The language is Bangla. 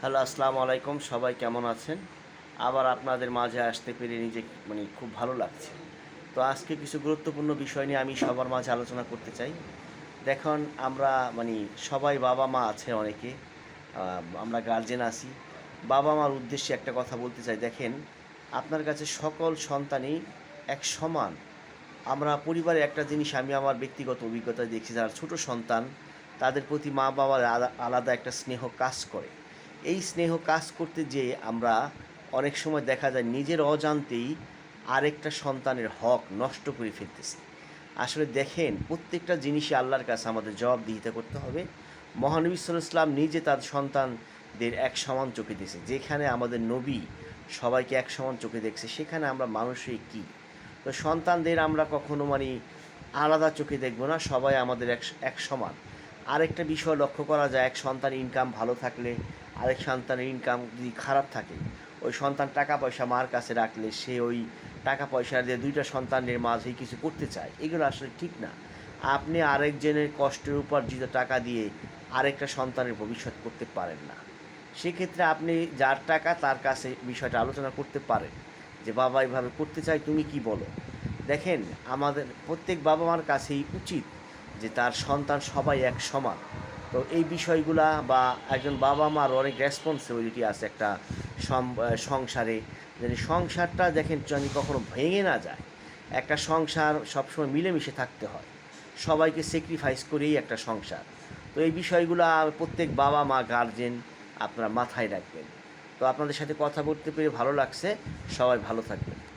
হ্যালো, আসসালামু আলাইকুম। সবাই কেমন আছেন? আবার আপনাদের মাঝে আসতে পেরে নিজে খুব ভালো লাগছে। তো আজকে কিছু গুরুত্বপূর্ণ বিষয় নিয়ে আমি সবার মাঝে আলোচনা করতে চাই। দেখুন, আমরা সবাই বাবা-মা আছে অনেকে। আমরা গার্জেন আছি। বাবা-মার উদ্দেশ্যে একটা কথা বলতে চাই। দেখেন, আপনার কাছে সকল সন্তানই এক সমান। আমরা পরিবারে একটা জিনিস আমি আমার ব্যক্তিগত অভিজ্ঞতায় দেখছি, যারা ছোট সন্তান তাদের প্রতি মা-বাবার আলাদা একটা স্নেহ কাজ করে। এই স্নেহ কাজ করতে যেয়ে আমরা অনেক সময় দেখা যায় নিজের অজান্তেই আরেকটা সন্তানের হক নষ্ট করে ফেলতেছি। আসলে দেখেন, প্রত্যেকটা জিনিসই আল্লাহর কাছে আমাদের জবাবদিহিতা করতে হবে। মহানবী সাল্লাল্লাহু আলাইহি ওয়াসাল্লাম নিজে তার সন্তানদের এক সমান চোখে দেখছে। যেখানে আমাদের নবী সবাইকে এক সমান চোখে দেখছে, সেখানে আমরা মানুষই কী? তো সন্তানদের আমরা কখনো আলাদা চোখে দেখব না, সবাই আমাদের এক সমান। আরেকটা বিষয় লক্ষ্য করা যায়, এক সন্তান ইনকাম ভালো থাকলে আরেক সন্তানের ইনকাম যদি খারাপ থাকে, ওই সন্তান টাকা পয়সা মার কাছে রাখলে সে ওই টাকা পয়সা দিয়ে দুইটা সন্তানের মাঝেই কিছু করতে চায়। এগুলো আসলে ঠিক না। আপনি আরেকজনের কষ্টের উপার্জিত টাকা দিয়ে আরেকটা সন্তানের ভবিষ্যৎ করতে পারেন না। সেক্ষেত্রে আপনি যার টাকা তার কাছে বিষয়টা আলোচনা করতে পারেন যে, বাবা এভাবে করতে চাই, তুমি কি বলো? দেখেন, আমাদের প্রত্যেক বাবা মার কাছেই উচিত যে তার সন্তান সবাই এক সমান। তো এই বিষয়গুলা বা একজন বাবা মার অনেক রেসপন্সিবিলিটি আছে একটা সংসারে, যদি সংসারটা দেখেন যদি কখনো ভেঙে না যায়। একটা সংসার সবসময় মিলেমিশে থাকতে হয়, সবাইকে স্যাক্রিফাইস করেই একটা সংসার। তো এই বিষয়গুলো প্রত্যেক বাবা মা গার্জেন আপনারা মাথায় রাখবেন। তো আপনাদের সাথে কথা বলতে পেরে ভালো লাগছে। সবাই ভালো থাকবেন।